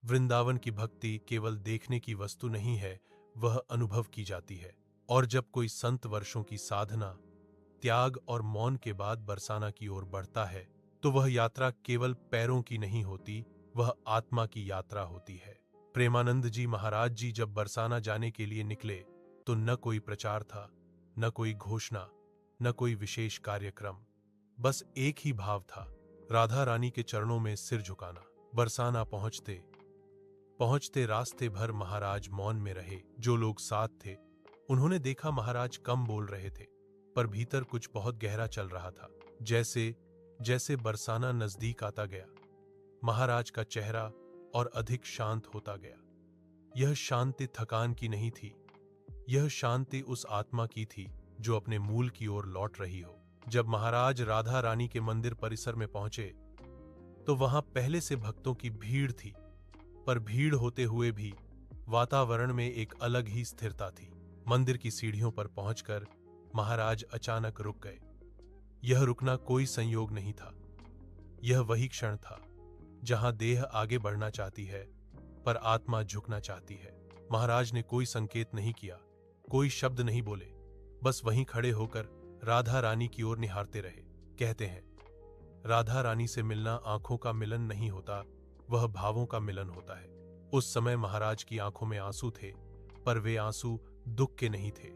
वृंदावन की भक्ति केवल देखने की वस्तु नहीं है, वह अनुभव की जाती है। और जब कोई संत वर्षों की साधना, त्याग और मौन के बाद बरसाना की ओर बढ़ता है, तो वह यात्रा केवल पैरों की नहीं होती, वह आत्मा की यात्रा होती है। प्रेमानंद जी महाराज जी जब बरसाना जाने के लिए निकले, तो न कोई प्रचार था, न कोई घोषणा, न कोई विशेष कार्यक्रम, बस एक ही भाव था, राधा रानी के चरणों में सिर झुकाना। बरसाना पहुंचते पहुंचते रास्ते भर महाराज मौन में रहे। जो लोग साथ थे उन्होंने देखा महाराज कम बोल रहे थे, पर भीतर कुछ बहुत गहरा चल रहा था। जैसे जैसे बरसाना नजदीक आता गया, महाराज का चेहरा और अधिक शांत होता गया। यह शांति थकान की नहीं थी, यह शांति उस आत्मा की थी जो अपने मूल की ओर लौट रही हो। जब महाराज राधा रानी के मंदिर परिसर में पहुंचे, तो वहां पहले से भक्तों की भीड़ थी, पर भीड़ होते हुए भी वातावरण में एक अलग ही स्थिरता थी। मंदिर की सीढ़ियों पर पहुंचकर महाराज अचानक रुक गए। यह रुकना कोई संयोग नहीं था, यह वही क्षण था जहां देह आगे बढ़ना चाहती है, पर आत्मा झुकना चाहती है। महाराज ने कोई संकेत नहीं किया, कोई शब्द नहीं बोले, बस वहीं खड़े होकर राधा रानी की ओर निहारते रहे। कहते हैं, राधा रानी से मिलना आंखों का मिलन नहीं होता, वह भावों का मिलन होता है। उस समय महाराज की आंखों में आंसू थे, पर वे आंसू दुख के नहीं थे।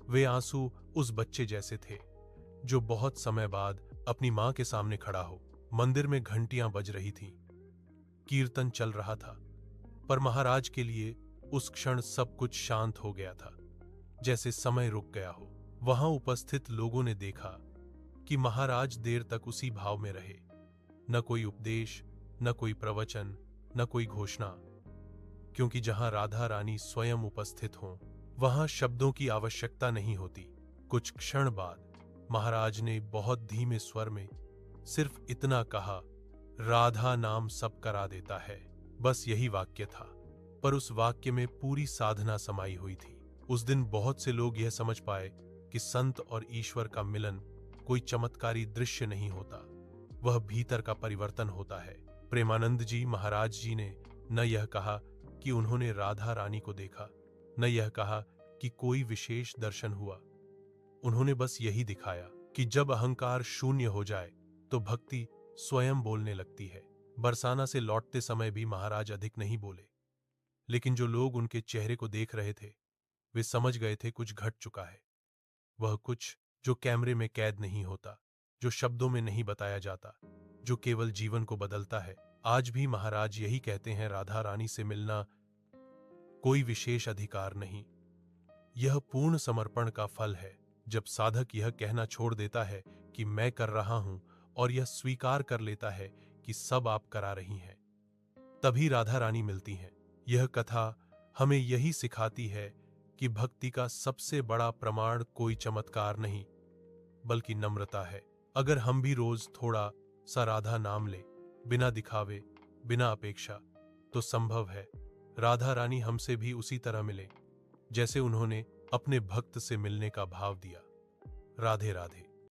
वे आंसू उस बच्चे जैसे थे जो बहुत समय बाद अपनी मां के सामने खड़ा हो। मंदिर में घंटियां बज रही थीं, कीर्तन चल रहा था, पर महाराज के लिए उस क्षण सब कुछ शांत हो गया था, जैसे समय रुक गया हो। वहां उपस्थित लोगों ने देखा कि महाराज देर तक उसी भाव में रहे। न कोई उपदेश, न कोई प्रवचन, न कोई घोषणा, क्योंकि जहां राधा रानी स्वयं उपस्थित हों, वहां शब्दों की आवश्यकता नहीं होती। कुछ क्षण बाद महाराज ने बहुत धीमे स्वर में सिर्फ इतना कहा, राधा नाम सब करा देता है। बस यही वाक्य था, पर उस वाक्य में पूरी साधना समाई हुई थी। उस दिन बहुत से लोग यह समझ पाए कि संत और ईश्वर का मिलन कोई चमत्कारी दृश्य नहीं होता, वह भीतर का परिवर्तन होता है। प्रेमानंद जी महाराज जी ने न यह कहा कि उन्होंने राधा रानी को देखा, न यह कहा कि कोई विशेष दर्शन हुआ। उन्होंने बस यही दिखाया कि जब अहंकार शून्य हो जाए तो भक्ति स्वयं बोलने लगती है। बरसाना से लौटते समय भी महाराज अधिक नहीं बोले, लेकिन जो लोग उनके चेहरे को देख रहे थे वे समझ गए थे कुछ घट चुका है। वह कुछ जो कैमरे में कैद नहीं होता, जो शब्दों में नहीं बताया जाता, जो केवल जीवन को बदलता है। आज भी महाराज यही कहते हैं, राधा रानी से मिलना कोई विशेष अधिकार नहीं, यह पूर्ण समर्पण का फल है। जब साधक यह कहना छोड़ देता है कि मैं कर रहा हूं और यह स्वीकार कर लेता है कि सब आप करा रही हैं, तभी राधा रानी मिलती हैं। यह कथा हमें यही सिखाती है कि भक्ति का सबसे बड़ा प्रमाण कोई चमत्कार नहीं, बल्कि नम्रता है। अगर हम भी रोज थोड़ा सा राधा नाम ले, बिना दिखावे, बिना अपेक्षा, तो संभव है राधा रानी हमसे भी उसी तरह मिले जैसे उन्होंने अपने भक्त से मिलने का भाव दिया। राधे राधे।